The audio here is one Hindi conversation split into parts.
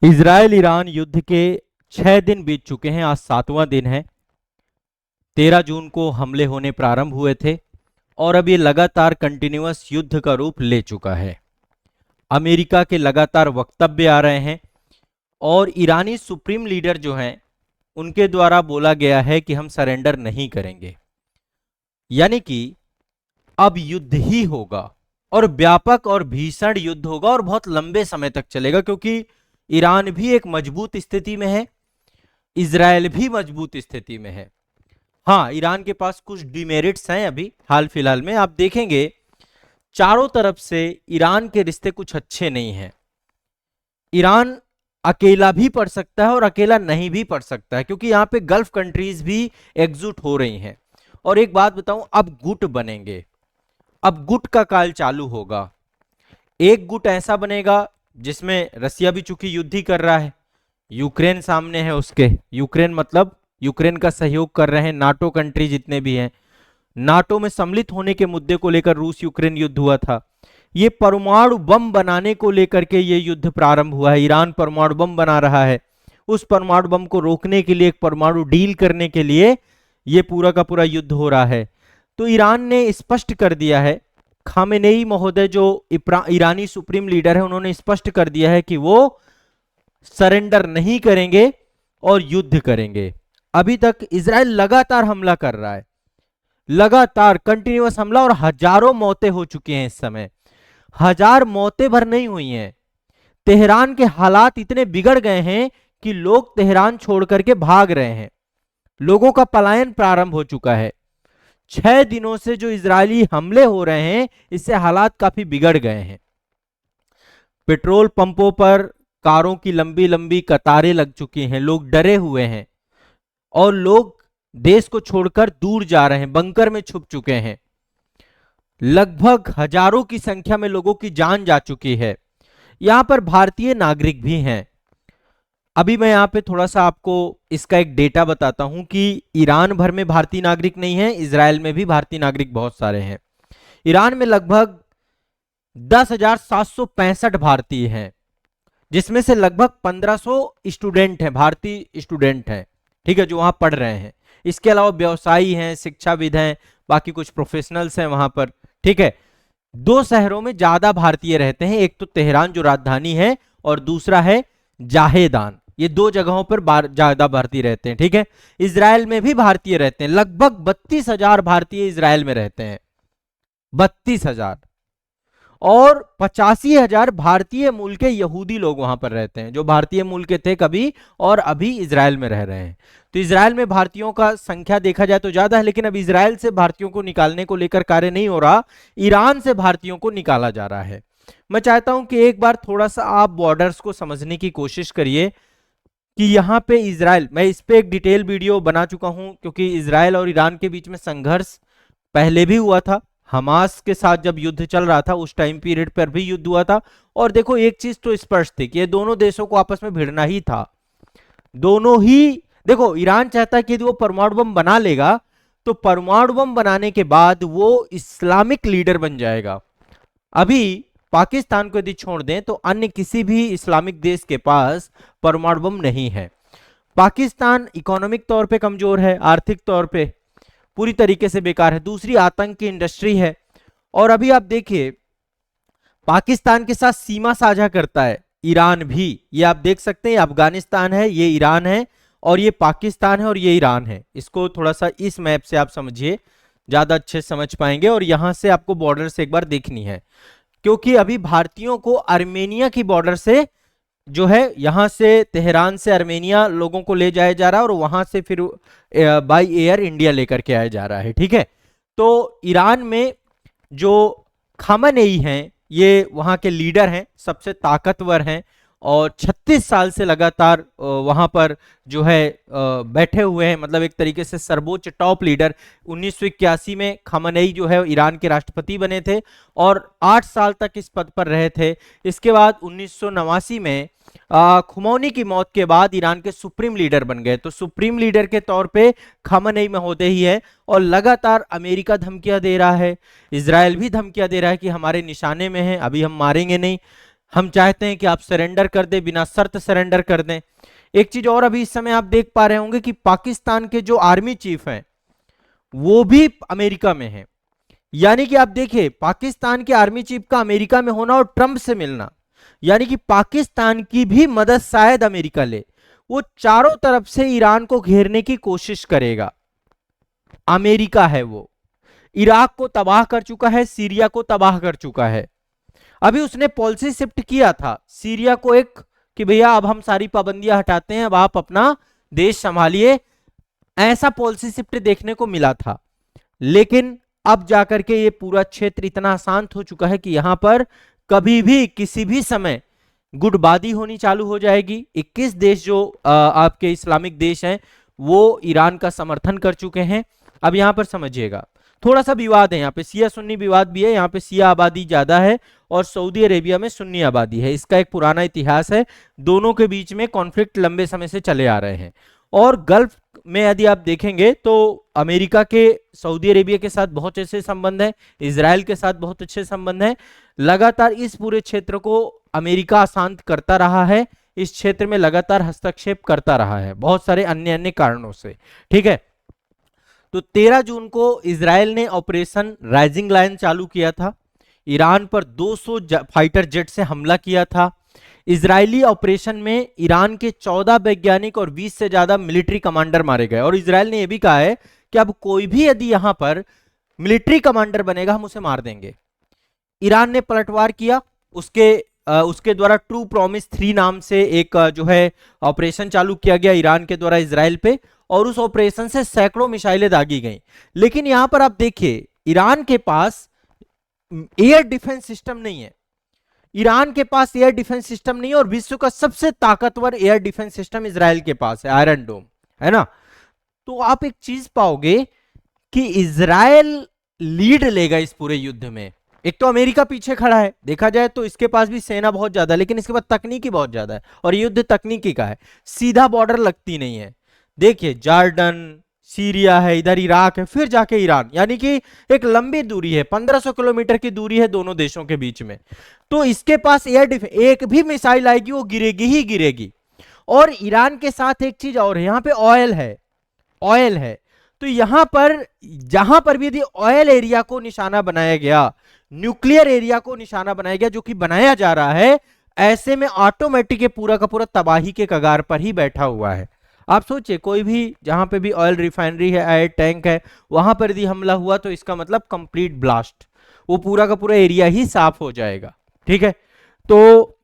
इजराइल ईरान युद्ध के 6 दिन बीत चुके हैं। आज 7वां दिन है। 13 जून को हमले होने प्रारंभ हुए थे और अब ये लगातार कंटिन्यूअस युद्ध का रूप ले चुका है। अमेरिका के लगातार वक्तव्य आ रहे हैं और ईरानी सुप्रीम लीडर जो हैं उनके द्वारा बोला गया है कि हम सरेंडर नहीं करेंगे, यानी कि अब युद्ध ही होगा और व्यापक और भीषण युद्ध होगा और बहुत लंबे समय तक चलेगा, क्योंकि ईरान भी एक मजबूत स्थिति में है, इजराइल भी मजबूत स्थिति में है। हाँ, ईरान के पास कुछ डिमेरिट्स हैं। अभी हाल फिलहाल में आप देखेंगे चारों तरफ से ईरान के रिश्ते कुछ अच्छे नहीं हैं। ईरान अकेला भी पड़ सकता है और अकेला नहीं भी पड़ सकता है, क्योंकि यहां पे गल्फ कंट्रीज भी एकजुट हो रही हैं। और एक बात बताऊं, अब गुट बनेंगे, अब गुट का काल चालू होगा। एक गुट ऐसा बनेगा जिसमें रसिया भी चूंकि युद्ध ही कर रहा है, यूक्रेन सामने है उसके, यूक्रेन मतलब यूक्रेन का सहयोग कर रहे हैं नाटो कंट्री जितने भी हैं। नाटो में सम्मिलित होने के मुद्दे को लेकर रूस यूक्रेन युद्ध हुआ था। ये परमाणु बम बनाने को लेकर के ये युद्ध प्रारंभ हुआ है। ईरान परमाणु बम बना रहा है, उस परमाणु बम को रोकने के लिए, एक परमाणु डील करने के लिए ये पूरा का पूरा युद्ध हो रहा है। तो ईरान ने स्पष्ट कर दिया है, खामेनेई महोदय जो ईरानी सुप्रीम लीडर है उन्होंने स्पष्ट कर दिया है कि वो सरेंडर नहीं करेंगे और युद्ध करेंगे। अभी तक इजराइल लगातार हमला कर रहा है, लगातार कंटिन्यूअस हमला, और हजारों मौतें हो चुकी हैं। इस समय 1000 मौतें भर नहीं हुई हैं। तेहरान के हालात इतने बिगड़ गए हैं कि लोग तेहरान छोड़ करके भाग रहे हैं, लोगों का पलायन प्रारंभ हो चुका है। 6 दिनों से जो इजरायली हमले हो रहे हैं इससे हालात काफी बिगड़ गए हैं। पेट्रोल पंपों पर कारों की लंबी लंबी कतारें लग चुकी हैं, लोग डरे हुए हैं और लोग देश को छोड़कर दूर जा रहे हैं, बंकर में छुप चुके हैं। लगभग हजारों की संख्या में लोगों की जान जा चुकी है। यहां पर भारतीय नागरिक भी हैं। अभी मैं यहां पे थोड़ा सा आपको इसका एक डेटा बताता हूं कि ईरान भर में भारतीय नागरिक नहीं है, इजराइल में भी भारतीय नागरिक बहुत सारे हैं। ईरान में लगभग 10,765 भारतीय हैं, जिसमें से लगभग 1500 स्टूडेंट हैं, भारतीय स्टूडेंट हैं, ठीक है, जो वहां पढ़ रहे हैं। इसके अलावा व्यवसायी हैं, शिक्षाविद हैं, बाकी कुछ प्रोफेशनल्स हैं वहां पर, ठीक है। 2 शहरों में ज्यादा भारतीय रहते हैं, एक तो तेहरान जो राजधानी है और दूसरा है जाहेदान। ये 2 जगहों पर ज्यादा भारतीय रहते हैं, ठीक है। इजराइल में भी भारतीय रहते हैं, लगभग 32,000 भारतीय इजराइल में रहते हैं, 32,000, और 85,000 भारतीय मूल के यहूदी लोग वहां पर रहते हैं, जो भारतीय मूल के थे कभी और अभी इजराइल में रह रहे हैं। तो इजराइल में भारतीयों का संख्या देखा जाए तो ज्यादा है, लेकिन अब इजराइल से भारतीयों को निकालने को लेकर कार्य नहीं हो रहा, ईरान से भारतीयों को निकाला जा रहा है। मैं चाहता हूं कि एक बार थोड़ा सा आप बॉर्डर्स को समझने की कोशिश करिए कि यहाँ पे इजराइल, मैं इस पे एक डिटेल वीडियो बना चुका हूं, क्योंकि इजराइल और ईरान के बीच में संघर्ष पहले भी हुआ था। हमास के साथ जब युद्ध चल रहा था उस टाइम पीरियड पर भी युद्ध हुआ था। और देखो एक चीज तो स्पष्ट थी कि ये दोनों देशों को आपस में भिड़ना ही था। दोनों ही, देखो ईरान चाहता है कि यदि वो परमाणु बम बना लेगा तो परमाणु बम बनाने के बाद वो इस्लामिक लीडर बन जाएगा। अभी पाकिस्तान को यदि छोड़ दें तो अन्य किसी भी इस्लामिक देश के पास परमाणु बम नहीं है। पाकिस्तान इकोनॉमिक तौर पे कमजोर है, आर्थिक तौर पे पूरी तरीके से बेकार है। दूसरी आतंक की इंडस्ट्री है। और अभी आप देखिए पाकिस्तान के साथ सीमा साझा करता है ईरान भी, ये आप देख सकते हैं, अफगानिस्तान है, ये ईरान है, और ये पाकिस्तान है और ये ईरान है। इसको थोड़ा सा इस मैप से आप समझिए, ज्यादा अच्छे समझ पाएंगे। और यहां से आपको बॉर्डर से एक बार देखनी है, क्योंकि अभी भारतीयों को आर्मेनिया की बॉर्डर से, जो है यहां से तेहरान से आर्मेनिया लोगों को ले जाया जा रहा है और वहां से फिर बाई एयर इंडिया लेकर के आया जा रहा है, ठीक है। तो ईरान में जो खामेनेई हैं ये वहां के लीडर हैं, सबसे ताकतवर हैं, और 36 साल से लगातार वहां पर जो है बैठे हुए हैं, मतलब एक तरीके से सर्वोच्च टॉप लीडर। 1981 में खामेनेई जो है ईरान के राष्ट्रपति बने थे और 8 साल तक इस पद पर रहे थे। इसके बाद 1989 में खुमौनी की मौत के बाद ईरान के सुप्रीम लीडर बन गए। तो सुप्रीम लीडर के तौर पे खामेनेई महोदय ही है, और लगातार अमेरिका धमकियां दे रहा है, इजराइल भी धमकियां दे रहा है कि हमारे निशाने में है, अभी हम मारेंगे नहीं। हम चाहते हैं कि आप सरेंडर कर दें, बिना शर्त सरेंडर कर दें। एक चीज और अभी इस समय आप देख पा रहे होंगे कि पाकिस्तान के जो आर्मी चीफ हैं वो भी अमेरिका में हैं। यानी कि आप देखिए पाकिस्तान के आर्मी चीफ का अमेरिका में होना और ट्रंप से मिलना, यानी कि पाकिस्तान की भी मदद शायद अमेरिका ले। वो चारों तरफ से ईरान को घेरने की कोशिश करेगा। अमेरिका है वो, इराक को तबाह कर चुका है, सीरिया को तबाह कर चुका है। अभी उसने पॉलिसी शिफ्ट किया था सीरिया को एक, कि भैया अब हम सारी पाबंदियां हटाते हैं, अब आप अपना देश संभालिए, ऐसा पॉलिसी शिफ्ट देखने को मिला था। लेकिन अब जाकर के ये पूरा क्षेत्र इतना शांत हो चुका है कि यहां पर कभी भी किसी भी समय गुटबाजी होनी चालू हो जाएगी। 21 देश जो आपके इस्लामिक देश हैं वो ईरान का समर्थन कर चुके हैं। अब यहां पर समझिएगा थोड़ा सा विवाद है, यहाँ पे शिया सुन्नी विवाद भी है। यहाँ पे शिया आबादी ज्यादा है और सऊदी अरेबिया में सुन्नी आबादी है। इसका एक पुराना इतिहास है, दोनों के बीच में कॉन्फ्लिक्ट लंबे समय से चले आ रहे हैं। और गल्फ में यदि आप देखेंगे तो अमेरिका के सऊदी अरेबिया के साथ बहुत अच्छे संबंध हैं, इजराइल के साथ बहुत अच्छे संबंध हैं। लगातार इस पूरे क्षेत्र को अमेरिका अशांत करता रहा है, इस क्षेत्र में लगातार हस्तक्षेप करता रहा है बहुत सारे अन्य अन्य कारणों से। ठीक है, तो 13 जून को इजराइल ने ऑपरेशन राइजिंग लायन चालू किया था। ईरान पर 200 फाइटर जेट से हमला किया था। इजरायली ऑपरेशन में ईरान के 14 वैज्ञानिक और 20 से ज्यादा मिलिट्री कमांडर मारे गए। और इजराइल ने यह भी कहा है कि अब कोई भी यदि यहां पर मिलिट्री कमांडर बनेगा हम उसे मार देंगे। ईरान ने पलटवार किया, उसके द्वारा ट्रू प्रॉमिस 3 नाम से एक जो है ऑपरेशन चालू किया गया ईरान के द्वारा इजराइल पे, और उस ऑपरेशन से सैकड़ों मिसाइलें दागी गई। लेकिन यहां पर आप देखिए ईरान के पास एयर डिफेंस सिस्टम नहीं है। ईरान के पास एयर डिफेंस सिस्टम नहीं है और विश्व का सबसे ताकतवर एयर डिफेंस सिस्टम इजराइल के पास है, आयरन डोम, है ना। तो आप एक चीज पाओगे कि इजराइल लीड लेगा इस पूरे युद्ध में। एक तो अमेरिका पीछे खड़ा है, देखा जाए तो इसके पास भी सेना बहुत ज्यादा है, लेकिन इसके पास तकनीकी बहुत ज्यादा है और युद्ध तकनीकी का है, सीधा बॉर्डर लगती नहीं है। देखिए जॉर्डन, सीरिया है, इधर इराक है, फिर जाके ईरान, यानी कि एक लंबी दूरी है, 1500 किलोमीटर की दूरी है दोनों देशों के बीच में। तो इसके पास एयर डिफेंस, एक भी मिसाइल आएगी वो गिरेगी ही गिरेगी। और ईरान के साथ एक चीज और है, यहां पे ऑयल है, ऑयल है। तो यहां पर जहां पर भी यदि ऑयल एरिया को निशाना बनाया गया, न्यूक्लियर एरिया को निशाना बनाया गया, जो कि बनाया जा रहा है, ऐसे में ऑटोमेटिक पूरा का पूरा तबाही के कगार पर ही बैठा हुआ है। आप सोचिए कोई भी जहां पे भी ऑयल रिफाइनरी है, एयर टैंक है, वहां पर यदि हमला हुआ तो इसका मतलब कंप्लीट ब्लास्ट, वो पूरा का पूरा एरिया ही साफ हो जाएगा। ठीक है, तो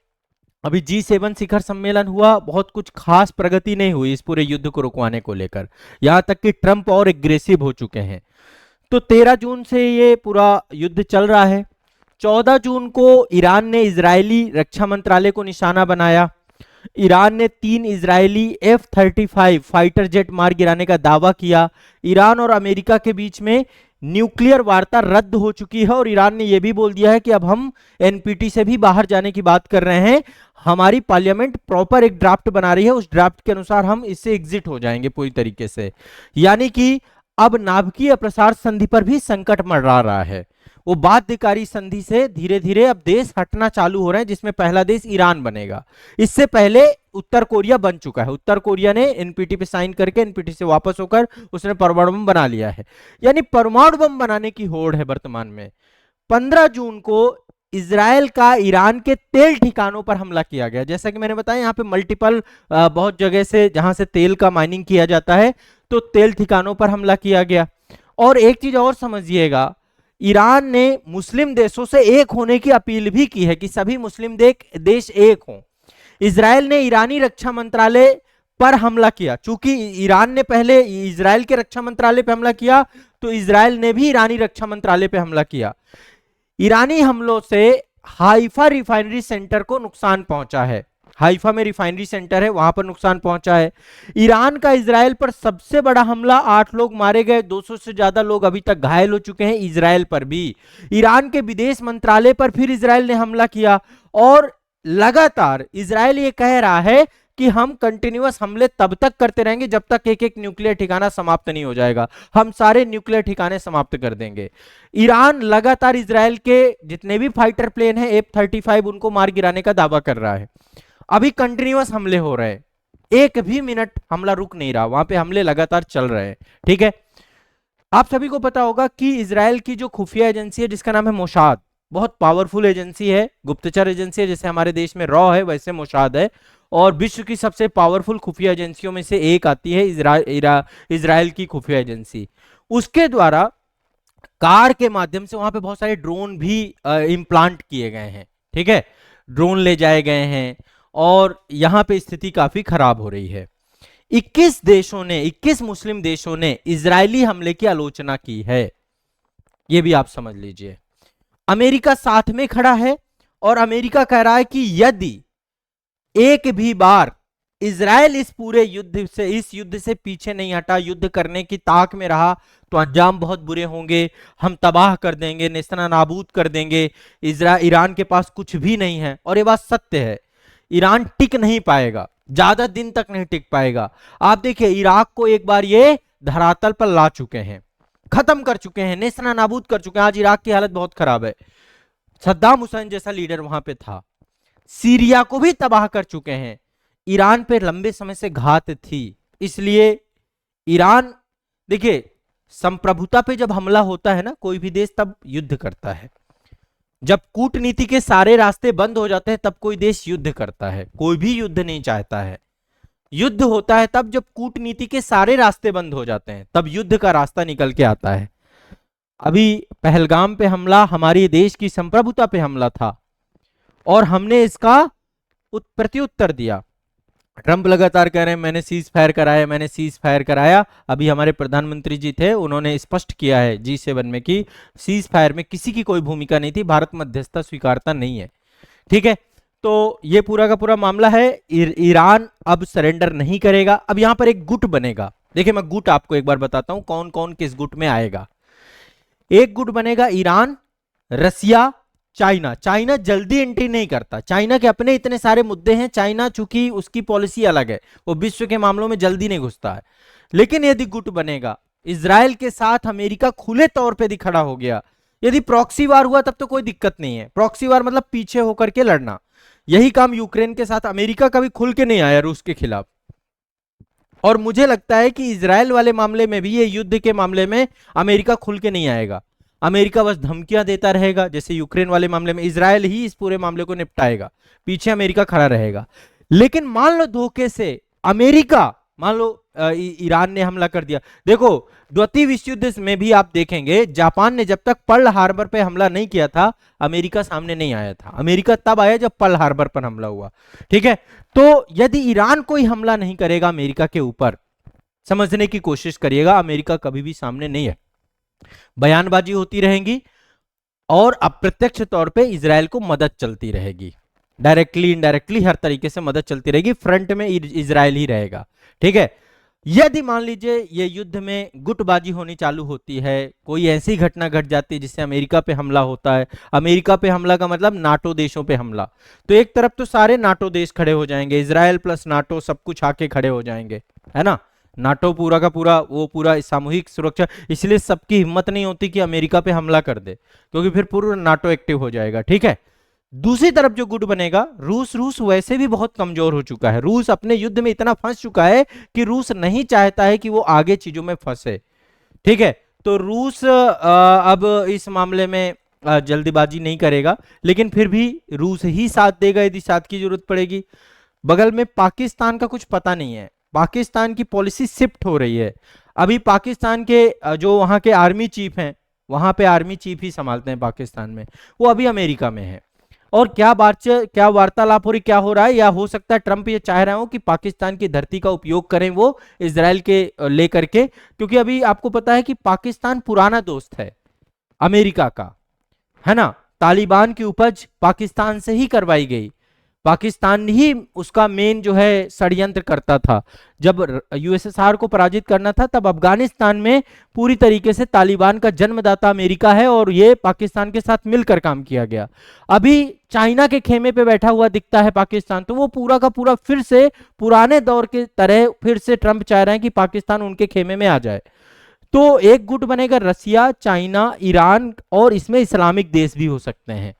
अभी G7 शिखर सम्मेलन हुआ, बहुत कुछ खास प्रगति नहीं हुई इस पूरे युद्ध को रुकवाने को लेकर, यहां तक कि ट्रंप और एग्रेसिव हो चुके हैं। तो 13 जून से ये पूरा युद्ध चल रहा है। 14 जून को ईरान ने इजरायली रक्षा मंत्रालय को निशाना बनाया। ईरान ने 3 इजरायली F-35 फाइटर जेट मार गिराने का दावा किया। ईरान और अमेरिका के बीच में न्यूक्लियर वार्ता रद्द हो चुकी है और ईरान ने यह भी बोल दिया है कि अब हम एनपीटी से भी बाहर जाने की बात कर रहे हैं। हमारी पार्लियामेंट प्रॉपर एक ड्राफ्ट बना रही है, उस ड्राफ्ट के अनुसार हम इससे एग्जिट हो जाएंगे पूरी तरीके से। यानी कि अब नाभिकीय प्रसार संधि पर भी संकट मंडरा रहा है। वो बाध्यकारी संधि से धीरे धीरे अब देश हटना चालू हो रहे हैं, जिसमें पहला देश ईरान बनेगा। इससे पहले उत्तर कोरिया बन चुका है, उत्तर कोरिया ने एनपीटी पे साइन करके एनपीटी से वापस होकर उसने परमाणु बम बना लिया है। यानी परमाणु बम बनाने की होड़ है वर्तमान में। 15 जून को इजराइल का ईरान के तेल ठिकानों पर हमला किया गया। जैसा कि मैंने बताया यहाँ पे मल्टीपल बहुत जगह से जहां से तेल का माइनिंग किया जाता है, तो तेल ठिकानों पर हमला किया गया। और एक चीज और समझिएगा, ईरान ने मुस्लिम देशों से एक होने की अपील भी की है कि सभी मुस्लिम देश एक हों। इजराइल ने ईरानी रक्षा मंत्रालय पर हमला किया, चूंकि ईरान ने पहले इजराइल के रक्षा मंत्रालय पर हमला किया, तो इजराइल ने भी ईरानी रक्षा मंत्रालय पर हमला किया। ईरानी हमलों से हाइफा रिफाइनरी सेंटर को नुकसान पहुंचा है, हाइफा में रिफाइनरी सेंटर है, वहां पर नुकसान पहुंचा है। ईरान का इजराइल पर सबसे बड़ा हमला, 8 लोग मारे गए, 200 से ज्यादा लोग अभी तक घायल हो चुके हैं इजराइल पर भी। ईरान के विदेश मंत्रालय पर फिर इजराइल ने हमला किया और लगातार इजराइल ये कह रहा है कि हम कंटिन्यूअस हमले तब तक करते रहेंगे जब तक एक एक न्यूक्लियर ठिकाना समाप्त नहीं हो जाएगा। हम सारे न्यूक्लियर ठिकाने समाप्त कर देंगे। ईरान लगातार इजराइल के जितने भी फाइटर प्लेन हैं F-35 उनको मार गिराने का दावा कर रहा है। अभी कंटिन्यूअस हमले हो रहे हैं, एक भी मिनट हमला रुक नहीं रहा, वहां पे हमले लगातार चल रहे हैं। ठीक है, आप सभी को पता होगा कि इजराइल की जो खुफिया एजेंसी है जिसका नाम है मोसाद, बहुत पावरफुल एजेंसी है, गुप्तचर एजेंसी है। जैसे हमारे देश में रॉ है वैसे मोसाद है, और विश्व की सबसे पावरफुल खुफिया एजेंसियों में से एक आती है इजराइल की खुफिया एजेंसी। उसके द्वारा कार के माध्यम से वहां पे बहुत सारे ड्रोन भी इम्प्लांट किए गए हैं। ठीक है, ड्रोन ले जाए गए हैं और यहां पे स्थिति काफी खराब हो रही है। 21 मुस्लिम देशों ने इजरायली हमले की आलोचना की है, यह भी आप समझ लीजिए। अमेरिका साथ में खड़ा है और अमेरिका कह रहा है कि यदि एक भी बार इजराइल इस युद्ध से पीछे नहीं हटा, युद्ध करने की ताक में रहा, तो अंजाम बहुत बुरे होंगे, हम तबाह कर देंगे, नेस्तनाबूद कर देंगे। ईरान के पास कुछ भी नहीं है, और ये बात सत्य है। ईरान टिक नहीं पाएगा, ज्यादा दिन तक नहीं टिक पाएगा। आप देखिए, इराक को एक बार ये धरातल पर ला चुके हैं, खत्म कर चुके हैं, नेस्तनाबूद कर चुके हैं। आज इराक की हालत बहुत खराब है, सद्दाम हुसैन जैसा लीडर वहां पे था। सीरिया को भी तबाह कर चुके हैं। ईरान पे लंबे समय से घात थी, इसलिए ईरान, देखिए, संप्रभुता पे जब हमला होता है ना कोई भी देश, तब युद्ध करता है। जब कूटनीति के सारे रास्ते बंद हो जाते हैं तब कोई देश युद्ध करता है। कोई भी युद्ध नहीं चाहता है। युद्ध होता है तब जब कूटनीति के सारे रास्ते बंद हो जाते हैं, तब युद्ध का रास्ता निकल के आता है। अभी पहलगाम पे हमला हमारे देश की संप्रभुता पे हमला था और हमने इसका प्रत्युत्तर दिया। ट्रंप लगातार कह रहे हैं मैंने सीज फायर कराया, मैंने सीज फायर कराया। अभी हमारे प्रधानमंत्री जी थे, उन्होंने स्पष्ट किया है G7 में कि सीज फायर में किसी की कोई भूमिका नहीं थी, भारत मध्यस्थता स्वीकारता नहीं है। ठीक है, तो ये पूरा का पूरा मामला है। ईरान अब सरेंडर नहीं करेगा। अब यहां पर एक गुट बनेगा। देखिए, मैं गुट आपको एक बार बताता हूं कौन कौन किस गुट में आएगा। एक गुट बनेगा ईरान, रसिया, चाइना। चाइना जल्दी एंट्री नहीं करता, चाइना के अपने इतने सारे मुद्दे हैं। चाइना चूंकि उसकी पॉलिसी अलग है, वो विश्व के मामलों में जल्दी नहीं घुसता है। लेकिन यदि गुट बनेगा, इजराइल के साथ अमेरिका खुले तौर पे खड़ा हो गया, यदि प्रॉक्सी वार हुआ तब तो कोई दिक्कत नहीं है। प्रॉक्सी वार मतलब पीछे होकर के लड़ना। यही काम यूक्रेन के साथ अमेरिका कभी खुल के नहीं आया रूस के खिलाफ। और मुझे लगता है कि इजराइल वाले मामले में भी, ये युद्ध के मामले में अमेरिका खुल के नहीं आएगा। अमेरिका बस धमकियां देता रहेगा, जैसे यूक्रेन वाले मामले में इजराइल ही इस पूरे मामले को निपटाएगा, पीछे अमेरिका खड़ा रहेगा। लेकिन मान लो धोखे से अमेरिका, मान लो ईरान ने हमला कर दिया। देखो, द्वितीय विश्व युद्ध में भी आप देखेंगे, जापान ने जब तक पर्ल हार्बर पे हमला नहीं किया था, अमेरिका सामने नहीं आया था। अमेरिका तब आया जब पर्ल हार्बर पर हमला हुआ। ठीक है, तो यदि ईरान कोई हमला नहीं करेगा अमेरिका के ऊपर, समझने की कोशिश करिएगा, अमेरिका कभी भी सामने नहीं है। बयानबाजी होती रहेगी और अप्रत्यक्ष तौर पे इजराइल को मदद चलती रहेगी, डायरेक्टली इनडायरेक्टली हर तरीके से मदद चलती रहेगी। फ्रंट में इजराइल ही रहेगा। ठीक है, यदि मान लीजिए ये युद्ध में गुटबाजी होनी चालू होती है, कोई ऐसी घटना घट जाती है जिससे अमेरिका पे हमला होता है, अमेरिका पे हमला का मतलब नाटो देशों पे हमला, तो एक तरफ तो सारे नाटो देश खड़े हो जाएंगे, इजराइल प्लस नाटो सब कुछ आके खड़े हो जाएंगे, है ना। नाटो पूरा का पूरा वो पूरा सामूहिक सुरक्षा, इसलिए सबकी हिम्मत नहीं होती कि अमेरिका पे हमला कर दे, क्योंकि फिर पूरा नाटो एक्टिव हो जाएगा। ठीक है, दूसरी तरफ जो गुट बनेगा, रूस वैसे भी बहुत कमजोर हो चुका है। रूस अपने युद्ध में इतना फंस चुका है कि रूस नहीं चाहता है कि वो आगे चीजों में फंसे। ठीक है, तो रूस अब इस मामले में जल्दीबाजी नहीं करेगा, लेकिन फिर भी रूस ही साथ देगा यदि साथ की जरूरत पड़ेगी। बगल में पाकिस्तान का कुछ पता नहीं है, पाकिस्तान की पॉलिसी शिफ्ट हो रही है। अभी पाकिस्तान के जो वहां के आर्मी चीफ हैं, वहां पे आर्मी चीफ ही संभालते हैं पाकिस्तान में, वो अभी अमेरिका में है। और क्या वार्तालाप हो रही, क्या हो रहा है, या हो सकता है ट्रंप ये चाह रहे हो कि पाकिस्तान की धरती का उपयोग करें वो इजराइल के लेकर के, क्योंकि अभी आपको पता है कि पाकिस्तान पुराना दोस्त है अमेरिका का, है ना। तालिबान की उपज पाकिस्तान से ही करवाई गई। पाकिस्तान ही उसका मेन जो है षड्यंत्र करता था। जब यूएसएसआर को पराजित करना था तब अफगानिस्तान में पूरी तरीके से तालिबान का जन्मदाता अमेरिका है और ये पाकिस्तान के साथ मिलकर काम किया गया। अभी चाइना के खेमे पे बैठा हुआ दिखता है पाकिस्तान, तो वो पूरा का पूरा फिर से पुराने दौर के तरह फिर से ट्रंप चाह रहे हैं कि पाकिस्तान उनके खेमे में आ जाए। तो एक गुट बनेगा रसिया, चाइना, ईरान और इसमें इस्लामिक देश भी हो सकते हैं।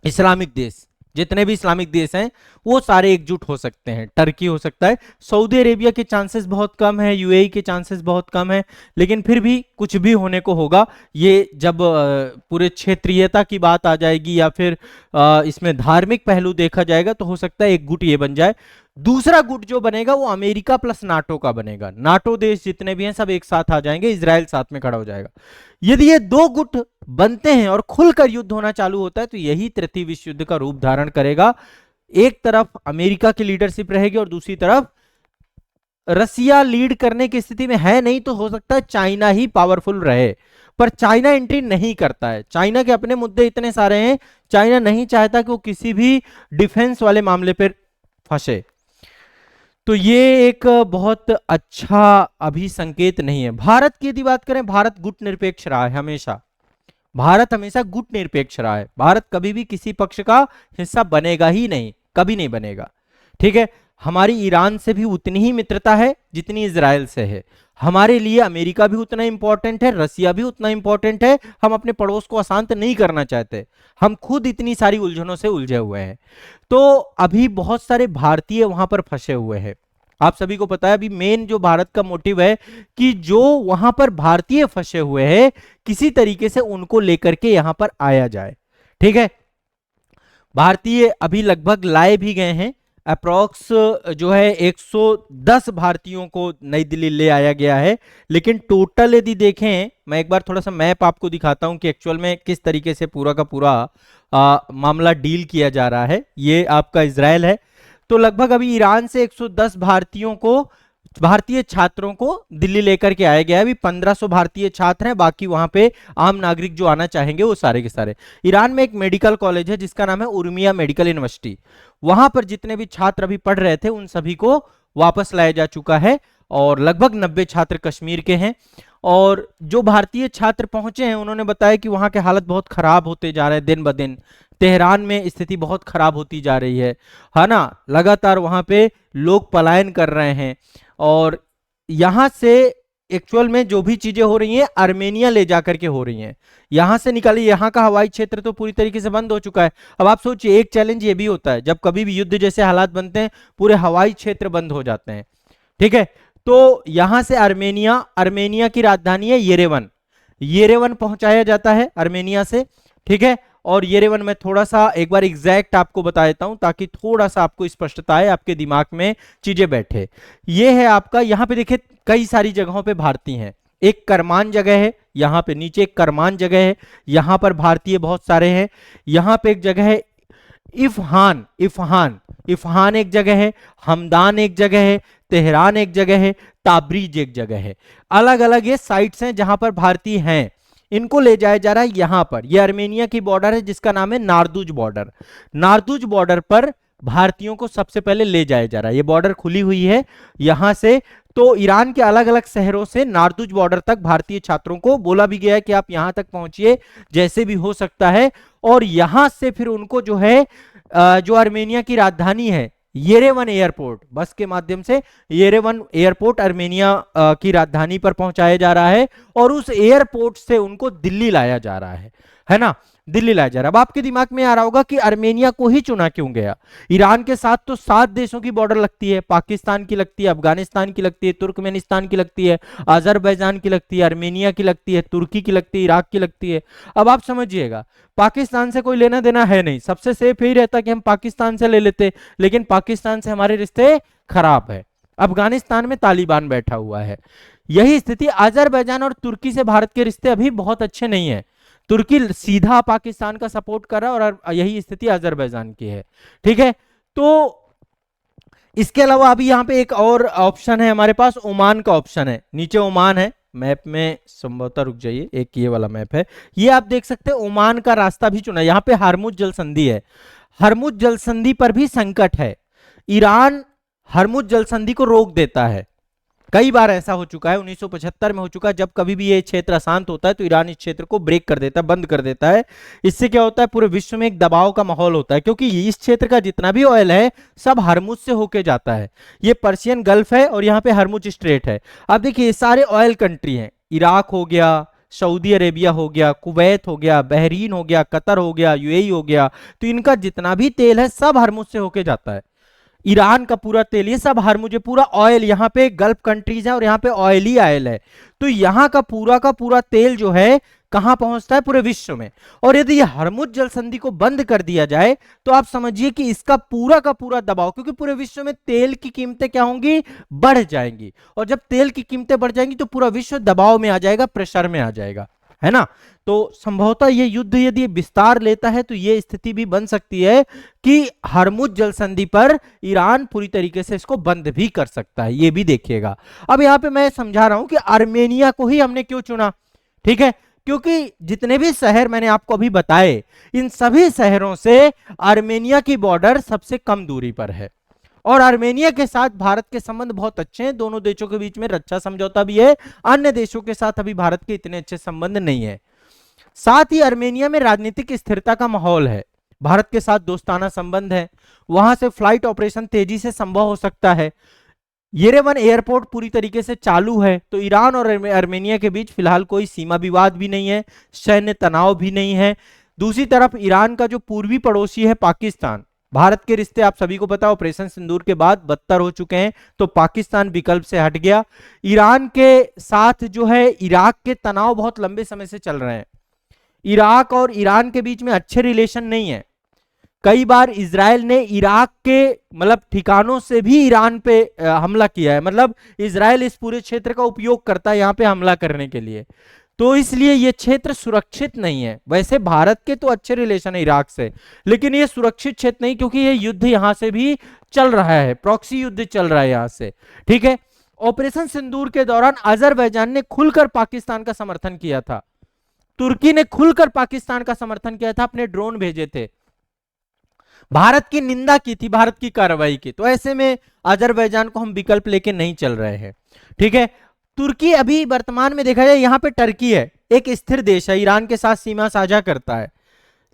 इस्लामिक देश, जितने भी इस्लामिक देश हैं वो सारे एकजुट हो सकते हैं। टर्की हो सकता है, सऊदी अरेबिया के चांसेस बहुत कम है, यूएई के चांसेस बहुत कम है, लेकिन फिर भी कुछ भी होने को होगा। ये जब पूरे क्षेत्रीयता की बात आ जाएगी या फिर इसमें धार्मिक पहलू देखा जाएगा तो हो सकता है एक गुट ये बन जाए। दूसरा गुट जो बनेगा वो अमेरिका प्लस नाटो का बनेगा। नाटो देश जितने भी हैं सब एक साथ आ जाएंगे, इजराइल साथ में खड़ा हो जाएगा। यदि ये दो गुट बनते हैं और खुलकर युद्ध होना चालू होता है तो यही तृतीय विश्व युद्ध का रूप धारण करेगा। एक तरफ अमेरिका की लीडरशिप रहेगी और दूसरी तरफ रसिया लीड करने की स्थिति में है नहीं, तो हो सकता है चाइना ही पावरफुल रहे, पर चाइना एंट्री नहीं करता है। चाइना के अपने मुद्दे इतने सारे हैं, चाइना नहीं चाहता कि वो किसी भी डिफेंस वाले मामले पर फंसे। तो ये एक बहुत अच्छा अभी संकेत नहीं है। भारत की यदि बात करें, भारत गुट निरपेक्ष रहा है हमेशा। भारत हमेशा गुट निरपेक्ष रहा है। भारत कभी भी किसी पक्ष का हिस्सा बनेगा ही नहीं, कभी नहीं बनेगा। ठीक है, हमारी ईरान से भी उतनी ही मित्रता है जितनी इजराइल से है। हमारे लिए अमेरिका भी उतना इंपॉर्टेंट है, रसिया भी उतना इंपॉर्टेंट है। हम अपने पड़ोस को अशांत नहीं करना चाहते, हम खुद इतनी सारी उलझनों से उलझे हुए हैं। तो अभी बहुत सारे भारतीय वहां पर फंसे हुए हैं। आप सभी को पता है अभी मेन जो भारत का मोटिव है कि जो वहां पर भारतीय फंसे हुए हैं किसी तरीके से उनको लेकर के यहां पर आया जाए। ठीक है, भारतीय अभी लगभग लाए भी गए हैं। अप्रॉक्स जो है 110 भारतीयों को नई दिल्ली ले आया गया है। लेकिन टोटल यदि देखें, मैं एक बार थोड़ा सा मैप आपको दिखाता हूं कि एक्चुअल में किस तरीके से पूरा का पूरा मामला डील किया जा रहा है। ये आपका इजराइल है, तो लगभग अभी ईरान से 110 भारतीय छात्रों को दिल्ली लेकर के आया गया है। अभी 1500 भारतीय छात्र हैं, बाकी वहां पे आम नागरिक जो आना चाहेंगे वो सारे के सारे। ईरान में एक मेडिकल कॉलेज है जिसका नाम है उर्मिया मेडिकल यूनिवर्सिटी। वहां पर जितने भी छात्र अभी पढ़ रहे थे उन सभी को वापस लाया जा चुका है और लगभग 90 छात्र कश्मीर के हैं। और जो भारतीय छात्र पहुंचे हैं उन्होंने बताया कि वहां के हालत बहुत खराब होते जा रहे हैं दिन ब दिन। तेहरान में स्थिति बहुत खराब होती जा रही है ना, लगातार वहां पे लोग पलायन कर रहे हैं। और यहां से एक्चुअल में जो भी चीजें हो रही हैं आर्मेनिया ले जाकर के हो रही हैं। यहां से निकाली, यहां का हवाई क्षेत्र तो पूरी तरीके से बंद हो चुका है। अब आप सोचिए, एक चैलेंज ये भी होता है जब कभी भी युद्ध जैसे हालात बनते हैं पूरे हवाई क्षेत्र बंद हो जाते हैं। ठीक है, तो यहां से आर्मेनिया की राजधानी है येरेवन पहुंचाया जाता है आर्मेनिया से। ठीक है, और येरेवन में थोड़ा सा एक बार एग्जैक्ट आपको बता देता हूं ताकि थोड़ा सा आपको स्पष्टता है, आपके दिमाग में चीजें बैठे। ये है आपका, यहां पे देखिए कई सारी जगहों पे भारतीय हैं। एक करमान जगह है, यहाँ पे नीचे एक करमान जगह है, यहाँ पर भारतीय बहुत सारे हैं। यहाँ पे एक जगह है इफहान एक जगह है, हमदान एक जगह है, तेहरान एक जगह है, ताबरीज एक जगह है। अलग अलग ये साइट्स हैं जहां पर भारतीय हैं। इनको ले जाया जा रहा है यहां पर। ये आर्मेनिया की बॉर्डर है जिसका नाम है नारदुज बॉर्डर। नारदुज बॉर्डर पर भारतीयों को सबसे पहले ले जाया जा रहा है। ये बॉर्डर खुली हुई है यहां से। तो ईरान के अलग अलग शहरों से नारदुज बॉर्डर तक भारतीय छात्रों को बोला भी गया है कि आप यहां तक पहुंचिए जैसे भी हो सकता है। और यहां से फिर उनको जो है जो आर्मेनिया की राजधानी है येरेवन एयरपोर्ट, बस के माध्यम से येरेवन एयरपोर्ट आर्मेनिया की राजधानी पर पहुंचाया जा रहा है और उस एयरपोर्ट से उनको दिल्ली लाया जा रहा है ना, दिल्ली लाया जा रहा है। अब आपके दिमाग में आ रहा होगा कि आर्मेनिया को ही चुना क्यों गया। ईरान के साथ तो 7 देशों की बॉर्डर लगती है, पाकिस्तान की लगती है, अफगानिस्तान की लगती है, तुर्कमेनिस्तान की लगती है, अजरबैजान की लगती है, आर्मेनिया की लगती है, तुर्की की लगती है, इराक की लगती है। अब आप समझिएगा, पाकिस्तान से कोई लेना देना है नहीं, सबसे सेफ यही रहता कि हम पाकिस्तान से ले लेते, लेकिन पाकिस्तान से हमारे रिश्ते खराब है। अफगानिस्तान में तालिबान बैठा हुआ है। यही स्थिति अजरबैजान और तुर्की से भारत के रिश्ते अभी बहुत अच्छे नहीं है। तुर्की सीधा पाकिस्तान का सपोर्ट कर रहा है और यही स्थिति अजरबैजान की है। ठीक है, तो इसके अलावा अभी यहाँ पे एक और ऑप्शन है हमारे पास, ओमान का ऑप्शन है। नीचे ओमान है मैप में, संभवतः रुक जाइए, एक ये वाला मैप है, ये आप देख सकते हैं। ओमान का रास्ता भी चुना, यहाँ पे हार्मुज जल संधि है। हरमुज जल संधि पर भी संकट है। ईरान हरमुज जल संधि को रोक देता है। कई बार ऐसा हो चुका है, 1975 में हो चुका है, जब कभी भी ये क्षेत्र अशांत होता है तो ईरान इस क्षेत्र को ब्रेक कर देता है, बंद कर देता है। इससे क्या होता है, पूरे विश्व में एक दबाव का माहौल होता है, क्योंकि इस क्षेत्र का जितना भी ऑयल है सब हरमुज से होके जाता है। ये पर्शियन गल्फ है और यहाँ पे हरमुज स्ट्रेट है। अब देखिए ये सारे ऑयल कंट्री हैं, इराक हो गया, सऊदी अरेबिया हो गया, कुवैत हो गया, बहरीन हो गया, कतर हो गया, यूएई हो गया, तो इनका जितना भी तेल है सब हरमुज से होके जाता है। ईरान का पूरा तेल, ये सब हरमुज, पूरा ऑयल, यहाँ पे गल्फ कंट्रीज है और यहाँ पे ऑयल ही ऑयल है, तो यहाँ का पूरा तेल जो है कहां पहुंचता है, पूरे विश्व में। और यदि ये हरमुज जल संधि को बंद कर दिया जाए तो आप समझिए कि इसका पूरा का पूरा दबाव, क्योंकि पूरे विश्व में तेल की कीमतें क्या होंगी, बढ़ जाएंगी, और जब तेल की कीमतें बढ़ जाएंगी तो पूरा विश्व दबाव में आ जाएगा, प्रेशर में आ जाएगा, है ना। तो संभवतः ये युद्ध यदि विस्तार लेता है तो ये स्थिति भी बन सकती है कि हरमुज जल संधि पर ईरान पूरी तरीके से इसको बंद भी कर सकता है, ये भी देखिएगा। अब यहाँ पे मैं समझा रहा हूं कि आर्मेनिया को ही हमने क्यों चुना, ठीक है, क्योंकि जितने भी शहर मैंने आपको अभी बताए, इन सभी शहरों से आर्मेनिया की बॉर्डर सबसे कम दूरी पर है, और आर्मेनिया के साथ भारत के संबंध बहुत अच्छे हैं, दोनों देशों के बीच में रक्षा समझौता भी है, अन्य देशों के साथ अभी भारत के इतने अच्छे संबंध नहीं है। साथ ही आर्मेनिया में राजनीतिक स्थिरता का माहौल है, भारत के साथ दोस्ताना संबंध है, वहां से फ्लाइट ऑपरेशन तेजी से संभव हो सकता है, येरेवन एयरपोर्ट पूरी तरीके से चालू है, तो ईरान और आर्मेनिया के बीच फिलहाल कोई सीमा विवाद भी नहीं है, सैन्य तनाव भी नहीं है। दूसरी तरफ ईरान का जो पूर्वी पड़ोसी है पाकिस्तान, भारत के रिश्ते आप सभी को पता है ऑपरेशन सिंदूर के बाद बदतर हो चुके हैं, तो पाकिस्तान विकल्प से हट गया। ईरान के साथ जो है इराक के तनाव बहुत लंबे समय से चल रहे हैं, इराक और ईरान के बीच में अच्छे रिलेशन नहीं है, कई बार इजराइल ने इराक के मतलब ठिकानों से भी ईरान पे हमला किया है, मतलब इजराइल इस पूरे क्षेत्र का उपयोग करता है यहाँ पे हमला करने के लिए, तो इसलिए ये क्षेत्र सुरक्षित नहीं है। वैसे भारत के तो अच्छे रिलेशन है इराक से, लेकिन ये सुरक्षित क्षेत्र नहीं, क्योंकि ये युद्ध यहां से भी चल रहा है, प्रॉक्सी युद्ध चल रहा है यहां से, ठीक है। ऑपरेशन सिंदूर के दौरान अजरबैजान ने खुलकर पाकिस्तान का समर्थन किया था, तुर्की ने खुलकर पाकिस्तान का समर्थन किया था, अपने ड्रोन भेजे थे, भारत की निंदा की थी, भारत की कार्रवाई की, तो ऐसे में अजरबैजान को हम विकल्प लेके नहीं चल रहे हैं, ठीक है। तुर्की अभी वर्तमान में देखा जाए यहाँ पे टर्की है, एक स्थिर देश है, ईरान के साथ सीमा साझा करता है,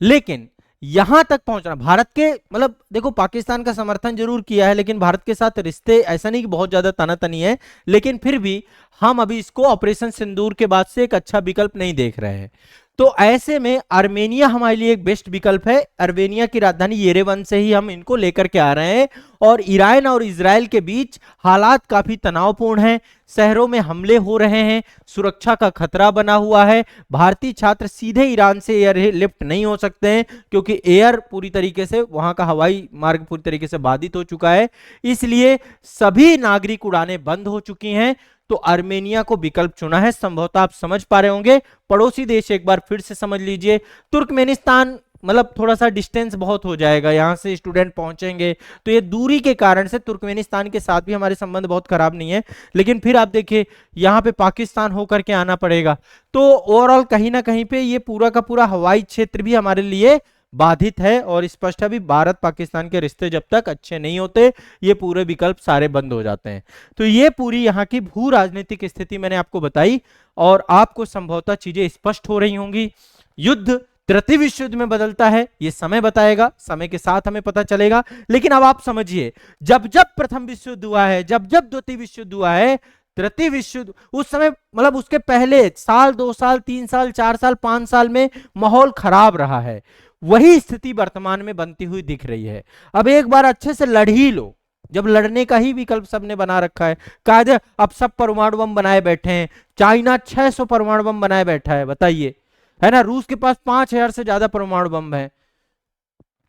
लेकिन यहां तक पहुंचना भारत के, मतलब देखो पाकिस्तान का समर्थन जरूर किया है, लेकिन भारत के साथ रिश्ते ऐसा नहीं कि बहुत ज्यादा तनातनी है, लेकिन फिर भी हम अभी इसको ऑपरेशन सिंदूर के बाद से एक अच्छा विकल्प नहीं देख रहे हैं। तो ऐसे में आर्मेनिया हमारे लिए एक बेस्ट विकल्प है, आर्मेनिया की राजधानी येरेवन से ही हम इनको लेकर के आ रहे हैं, और ईरान और इजराइल के बीच हालात काफी तनावपूर्ण हैं, शहरों में हमले हो रहे हैं, सुरक्षा का खतरा बना हुआ है, भारतीय छात्र सीधे ईरान से एयर लिफ्ट नहीं हो सकते हैं, क्योंकि एयर पूरी तरीके से वहां का हवाई मार्ग पूरी तरीके से बाधित हो चुका है, इसलिए सभी नागरिक उड़ानें बंद हो चुकी हैं, तो आर्मेनिया को विकल्प चुना है। संभवतः आप समझ पा रहे होंगे। पड़ोसी देश एक बार फिर से समझ लीजिए, तुर्कमेनिस्तान मतलब थोड़ा सा डिस्टेंस बहुत हो जाएगा, यहां से स्टूडेंट पहुंचेंगे, तो ये दूरी के कारण से तुर्कमेनिस्तान के साथ भी हमारे संबंध बहुत खराब नहीं है, लेकिन फिर आप देखिए यहाँ पे पाकिस्तान होकर के आना पड़ेगा, तो ओवरऑल कहीं ना कहीं पे ये पूरा का पूरा हवाई क्षेत्र भी हमारे लिए बाधित है, और स्पष्ट है भी भारत पाकिस्तान के रिश्ते जब तक अच्छे नहीं होते ये पूरे विकल्प सारे बंद हो जाते हैं। तो ये पूरी यहाँ की भू राजनीतिक स्थिति मैंने आपको बताई, और आपको संभवतः चीजें स्पष्ट हो रही होंगी। युद्ध तृतीय विश्व युद्ध में बदलता है, ये समय बताएगा, समय के साथ हमें पता चलेगा, लेकिन अब आप समझिए जब जब प्रथम विश्व युद्ध हुआ है, जब जब द्वितीय विश्व युद्ध हुआ है, तृतीय विश्व युद्ध उस समय मतलब उसके पहले साल 2 साल 3 साल 4 साल 5 साल में माहौल खराब रहा है, वही स्थिति वर्तमान में बनती हुई दिख रही है। अब एक बार अच्छे से लड़ ही लो, जब लड़ने का ही विकल्प सबने बना रखा है, कायदे अब सब परमाणु बम बनाए बैठे हैं, चाइना 600 परमाणु बम बनाए बैठा है, बताइए, है ना, रूस के पास 5000 से ज्यादा परमाणु बम है,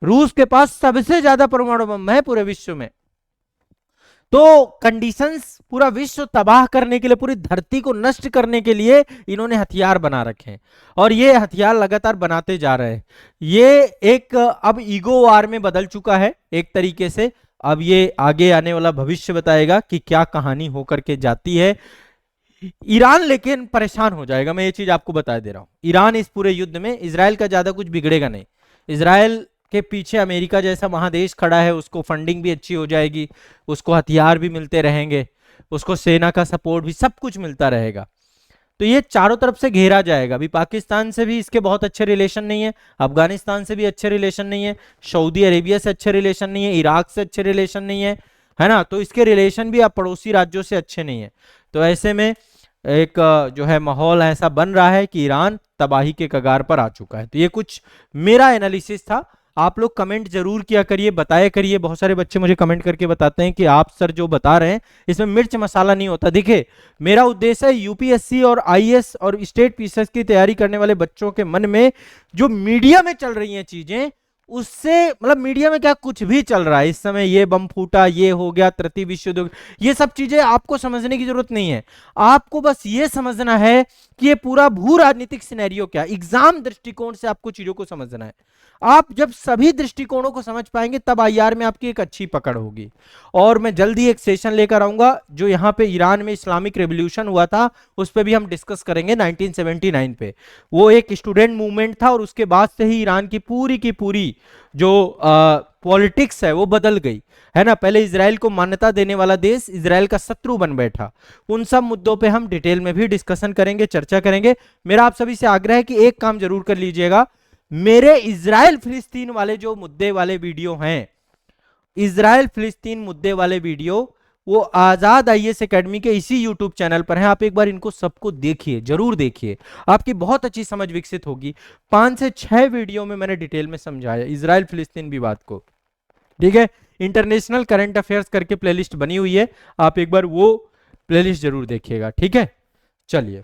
रूस के पास सबसे ज्यादा परमाणु बम है पूरे विश्व में। तो कंडीशंस पूरा विश्व तबाह करने के लिए, पूरी धरती को नष्ट करने के लिए इन्होंने हथियार बना रखे हैं, और ये हथियार लगातार बनाते जा रहे हैं। ये एक अब ईगो वार में बदल चुका है एक तरीके से। अब ये आगे आने वाला भविष्य बताएगा कि क्या कहानी होकर के जाती है। ईरान लेकिन परेशान हो जाएगा, मैं ये चीज आपको बता दे रहा हूं। ईरान इस पूरे युद्ध में, इजराइल का ज्यादा कुछ बिगड़ेगा नहीं, इजराइल के पीछे अमेरिका जैसा महादेश खड़ा है, उसको फंडिंग भी अच्छी हो जाएगी, उसको हथियार भी मिलते रहेंगे, उसको सेना का सपोर्ट भी, सब कुछ मिलता रहेगा। तो ये चारों तरफ से घेरा जाएगा। अभी पाकिस्तान से भी इसके बहुत अच्छे रिलेशन नहीं है, अफगानिस्तान से भी अच्छे रिलेशन नहीं है, सऊदी अरेबिया से अच्छे रिलेशन नहीं है, इराक से अच्छे रिलेशन नहीं है ना। तो इसके रिलेशन भी अब पड़ोसी राज्यों से अच्छे नहीं है। तो ऐसे में एक जो है माहौल ऐसा बन रहा है कि ईरान तबाही के कगार पर आ चुका है। तो ये कुछ मेरा एनालिसिस था। आप लोग कमेंट जरूर किया करिए, बताया करिए। बहुत सारे बच्चे मुझे कमेंट करके बताते हैं कि आप सर जो बता रहे हैं इसमें मिर्च मसाला नहीं होता। देखिए, मेरा उद्देश्य है यूपीएससी और आईएएस और स्टेट पीसीएस की तैयारी करने वाले बच्चों के मन में जो मीडिया में चल रही हैं चीजें, उससे मतलब मीडिया में क्या कुछ भी चल रहा है इस समय, ये बम फूटा, ये हो गया, तृतीय विश्व युद्ध, ये सब चीजें आपको समझने की जरूरत नहीं है। आपको बस ये समझना है कि ये पूरा भू राजनीतिक सिनेरियो क्या, एग्जाम दृष्टिकोण से आपको चीजों को समझना है। आप जब सभी दृष्टिकोणों को समझ पाएंगे तब आईआर में आपकी एक अच्छी पकड़ होगी। और मैं जल्दी एक सेशन लेकर आऊंगा जो यहाँ पे ईरान में इस्लामिक रेवोल्यूशन हुआ था, उस पर भी हम डिस्कस करेंगे 1979 पे। वो एक स्टूडेंट मूवमेंट था और उसके बाद से ही ईरान की पूरी जो पॉलिटिक्स है वो बदल गई, है ना। पहले इजराइल को मान्यता देने वाला देश इजराइल का शत्रु बन बैठा। उन सब मुद्दों पे हम डिटेल में भी डिस्कशन करेंगे, चर्चा करेंगे। मेरा आप सभी से आग्रह है कि एक काम जरूर कर लीजिएगा, मेरे इजराइल फिलिस्तीन वाले जो मुद्दे वाले वीडियो हैं, इजराइल फिलिस्तीन मुद्दे वाले वीडियो, वो आजाद आईएएस एकेडमी के इसी यूट्यूब चैनल पर है। आप एक बार इनको सबको देखिए, जरूर देखिए, आपकी बहुत अच्छी समझ विकसित होगी। 5 से 6 वीडियो में मैंने डिटेल में समझाया इजराइल फिलिस्तीन विवाद को, ठीक है। इंटरनेशनल करंट अफेयर्स करके प्लेलिस्ट बनी हुई है, आप एक बार वो प्लेलिस्ट जरूर देखिएगा, ठीक है। चलिए।